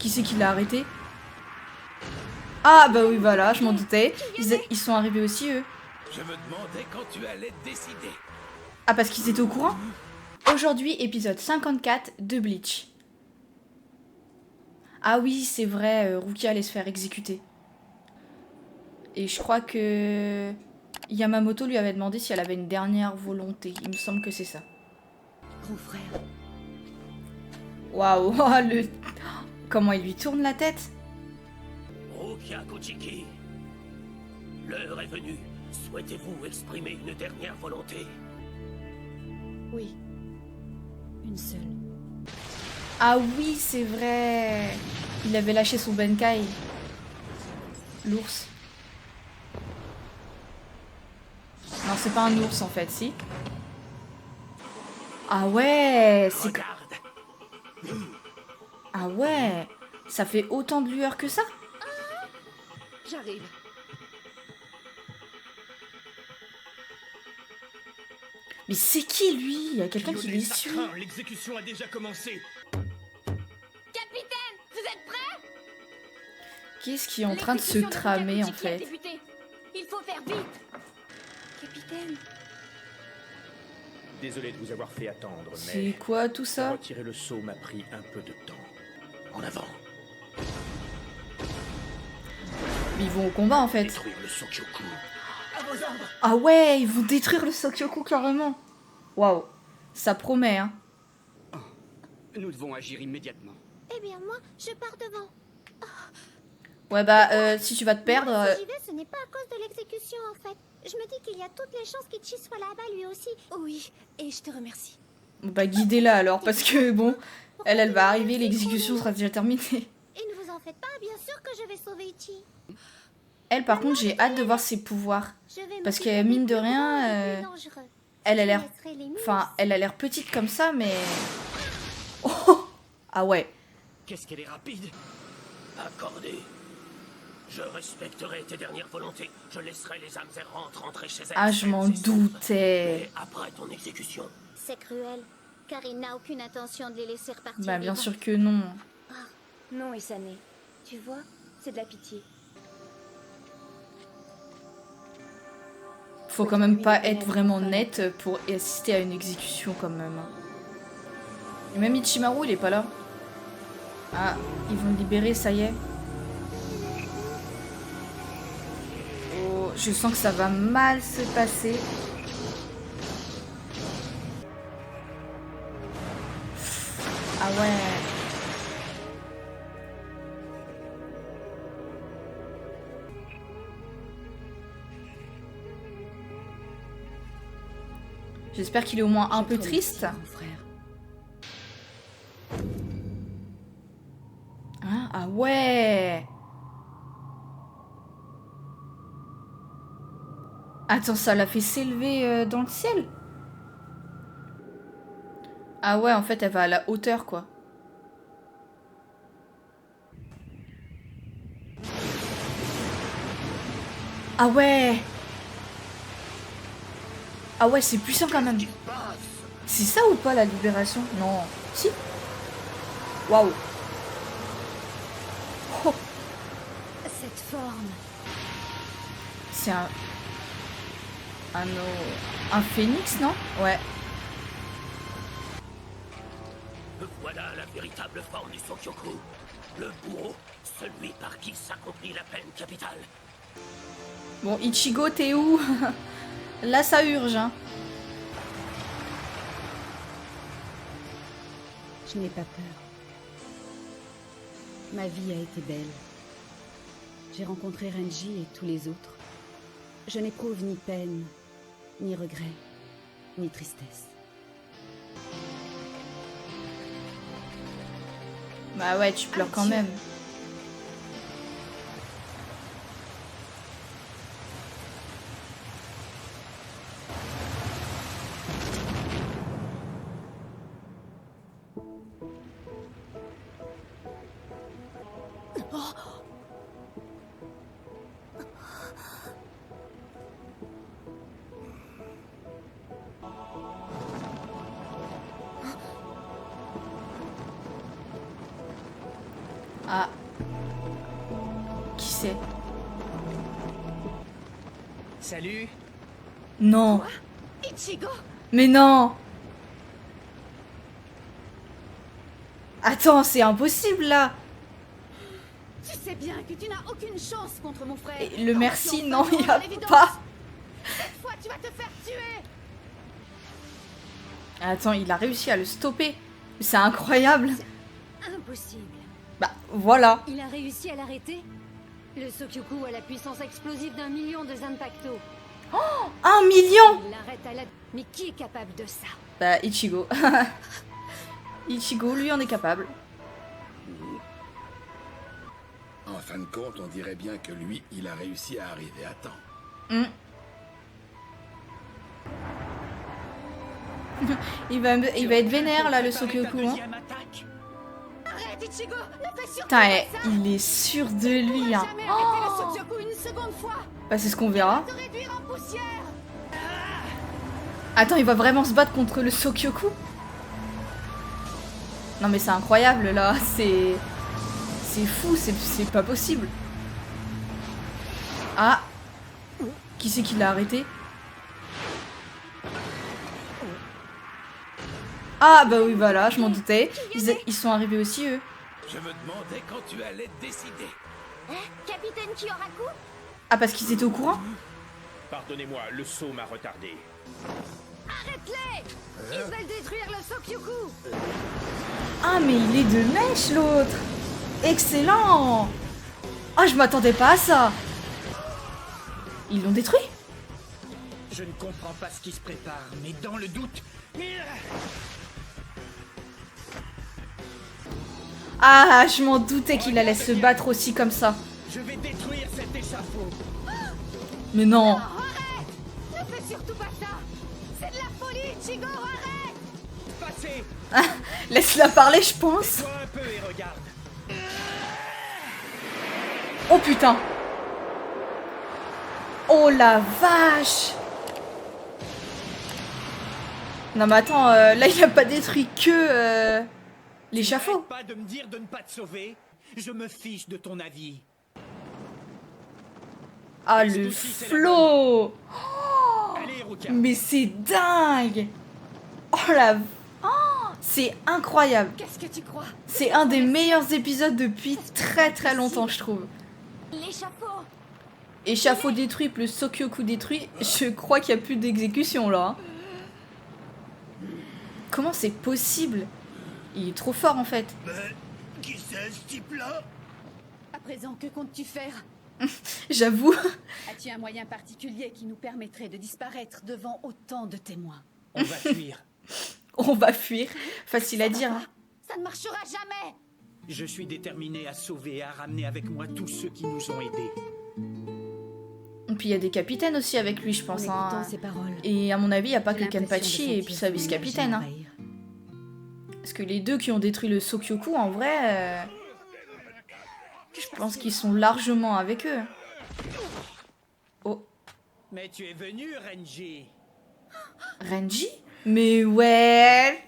qui c'est qui l'a arrêté? Ah bah oui, voilà, je m'en doutais. Ils sont arrivés aussi, eux. Je me demandais quand tu allais te décider. Ah, parce qu'ils étaient au courant? Aujourd'hui, épisode 54 de Bleach. Ah oui, c'est vrai, Rukia allait se faire exécuter. Et je crois que Yamamoto lui avait demandé si elle avait une dernière volonté. Il me semble que c'est ça. Grand frère. Waouh, oh, comment il lui tourne la tête. Rukia Kuchiki, l'heure est venue. Souhaitez-vous exprimer une dernière volonté? Oui. Une seule. Ah oui, c'est vrai. Il avait lâché son Benkai. L'ours. Non, c'est pas un ours en fait, si. Ah ouais, c'est... Regarde. Ah ouais, ça fait autant de lueur que ça? J'arrive. Mais c'est qui lui? Il y a quelqu'un qui les suit. L'exécution a déjà commencé. Capitaine, vous êtes prêts? Qu'est-ce qui est en train de se tramer en fait? Il faut faire vite. Capitaine. Désolé de vous avoir fait attendre, C'est mais quoi tout ça? retirer le sceau m'a pris un peu de temps. En avant. Mais ils vont au combat en fait. Détruire le Sokyoku. À vos ordres. Ah ouais, ils vont détruire le Sokyoku carrément. Waouh, ça promet hein. Nous devons agir immédiatement. Eh bien, moi, je pars devant. Ouais bah si tu vas te perdre... Moi, si j'y vais, ce n'est pas à cause de l'exécution, en fait. Je me dis qu'il y a toutes les chances qu'Ichi soit là-bas, lui aussi. Oui, et je te remercie. Bah guidez-la alors, parce que bon, elle va arriver, l'exécution sera déjà terminée. Et ne vous en faites pas, bien sûr que je vais sauver Ichi. Elle par contre, j'ai hâte de voir ses pouvoirs. Je vais Parce m'occuper que mine des de plus rien, grands et des plus dangereux. elle a Je l'air... laisserai les miens Enfin, aussi. elle a l'air petite comme ça, mais... Oh ah ouais. Qu'est-ce qu'elle est rapide. Accordé. Je respecterai tes dernières volontés. Je laisserai les âmes errantes rentrer chez elles. Ah, je m'en saines et sauf. doutais. Mais après ton exécution. C'est cruel, car il n'a aucune intention de les laisser repartir. Bah bien vivants. sûr que non. Non, Isane. Tu vois, c'est de la pitié. Faut quand même pas être vraiment net pour assister à une exécution quand même. Et même Ichimaru, il est pas là. Ah, ils vont le libérer, ça y est. Oh, je sens que ça va mal se passer. Ah ouais. J'espère qu'il est au moins un peu triste. Grand frère. Hein? Ah ouais. Attends, ça l'a fait s'élever dans le ciel? Ah ouais, en fait, elle va à la hauteur, quoi. Ah ouais. Ah ouais, c'est puissant quand même. C'est ça ou pas la libération? Non. Si. Waouh. Oh, Cette forme. c'est un phénix, non? Ouais. Voilà la véritable forme du Sokyoku. Le bourreau, celui par qui s'accomplit la peine capitale. Bon, Ichigo, t'es où? Là, ça urge, hein. Je n'ai pas peur. Ma vie a été belle. J'ai rencontré Renji et tous les autres. Je n'éprouve ni peine, ni regret, ni tristesse. Bah ouais, tu pleures quand même. Ah. Qui c'est? Salut. Non. Ichigo! Mais non. Attends, c'est impossible là. Tu sais bien que tu n'as aucune chance contre mon frère. Et le merci, Attention, non, il y a faisons l'évidence. pas. Cette fois, tu vas te faire tuer. Attends, il a réussi à le stopper. C'est incroyable. Impossible. Bah voilà. Il a réussi à l'arrêter? Le Sokyoku a la puissance explosive d'1 million de Zanpakuto. 1 million. Il l'arrête à la... Mais qui est capable de ça? Bah Ichigo. Ichigo, lui, en est capable. En fin de compte, on dirait bien que lui, il a réussi à arriver à temps. Hmm. Il va être vénère là, le Sokyoku. Hein. Arrête, Ichigo! Ne fais surtout Putain, pas ça! il est sûr de lui. Hein. Jamais arrêter le Sokyoku une seconde fois! Bah c'est ce qu'on verra. Te réduire en poussière! Attends, il va vraiment se battre contre le Sokyoku? Non mais c'est incroyable là, c'est fou, c'est pas possible. Ah, qui c'est qui l'a arrêté? Ah bah oui voilà, je m'en doutais. Ils sont arrivés aussi eux. Je me demandais quand tu allais te décider. Capitaine Kyoraku? Ah parce qu'ils étaient au courant? Pardonnez-moi, le saut m'a retardé. Arrête-les! Ils veulent détruire le Sokyoku! Ah mais il est de mèche l'autre. Excellent. Ah je m'attendais pas à ça. Ils l'ont détruit? Je ne comprends pas ce qui se prépare, mais dans le doute... Ah je m'en doutais qu'il allait se battre aussi comme ça. Je vais détruire cet échafaud. Mais non. Arrête! Ne fais surtout pas ça! C'est de la folie, Ichigo! Arrête! Passez! Laisse-la parler je pense. Toi un peu et regarde. Oh putain. Oh la vache. Non mais attends, là il a pas détruit que l'échafaud. Arrête pas de me dire de ne pas te sauver. Je me fiche de ton avis. Ah le flow. Allez, Ruka. Mais c'est dingue. Oh la... Oh, c'est incroyable. Qu'est-ce que tu crois? C'est un des meilleurs épisodes depuis très très longtemps je trouve. L'échafaud. Échafaud détruit plus Sokyoku détruit, je crois qu'il n'y a plus d'exécution là. Hein. Comment c'est possible? Il est trop fort en fait. Qui c'est ce type-là? À présent, que comptes-tu faire? J'avoue. As-tu un moyen particulier qui nous permettrait de disparaître devant autant de témoins? On va fuir. On va fuir. Facile à dire. Hein. Ça ne marchera jamais! Je suis déterminé à sauver et à ramener avec moi tous ceux qui nous ont aidés. Et puis il y a des capitaines aussi avec lui je En pense. écoutant Hein. ces paroles, Et à mon avis il n'y a pas que j'ai l'impression de Kenpachi et sentir puis sa son vice-capitaine. Hein. énergie Parce que les deux qui ont détruit le Sokyoku en vrai... je pense qu'ils sont largement avec eux. Oh. Mais tu es venu, Renji. Renji? Mais ouais.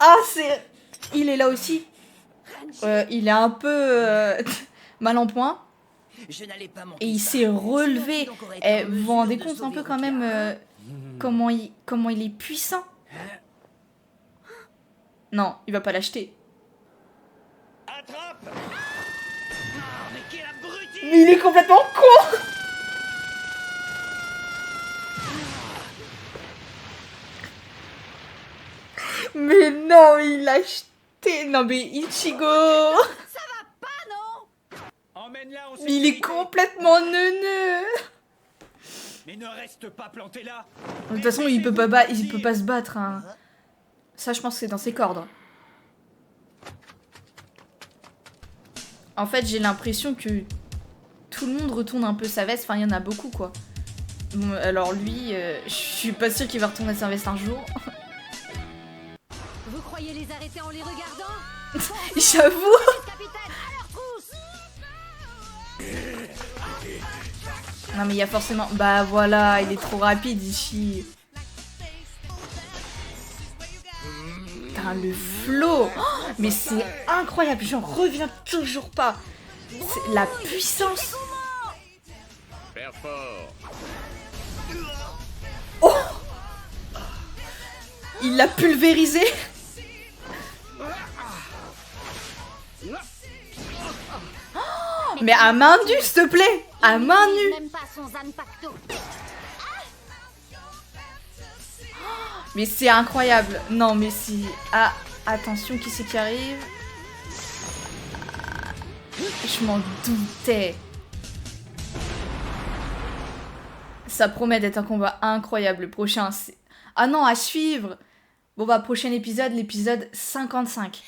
Ah c'est... Il est là aussi. Il est un peu mal en point. Je n'allais pas Et il s'est relevé. Eh, vous vous rendez compte un peu quand même comment il est puissant? Non, il va pas l'acheter. Attrape! Mais quel abruti! Mais il est complètement con. Mais non, il l'a acheté. Non mais Ichigo. Emmène-la en Mais il est sécurité. complètement neuneux. Mais ne reste pas planté là. De toute façon, il peut pas se battre. Hein. Ça, je pense que c'est dans ses cordes. En fait, j'ai l'impression que tout le monde retourne un peu sa veste. Enfin, il y en a beaucoup, quoi. Bon, alors lui, je suis pas sûre qu'il va retourner sa veste un jour. Vous croyez les arrêter en les regardant? J'avoue. Capitaine, à leur trousse! Non, mais il y a forcément... Bah voilà, il est trop rapide, Ichi. Putain, Putain, le flow. Oh, mais c'est incroyable, j'en reviens toujours pas. C'est la puissance. Faire fort. Oh, il l'a pulvérisé. Mais à main nue, s'il te plaît. À main nue. Même pas son Zanpakuto. Mais c'est incroyable. Non, mais si... Ah, attention, qui c'est qui arrive? Je m'en doutais. Ça promet d'être un combat incroyable. Le prochain, c'est... Ah non, à suivre. Bon bah, prochain épisode, l'épisode 55.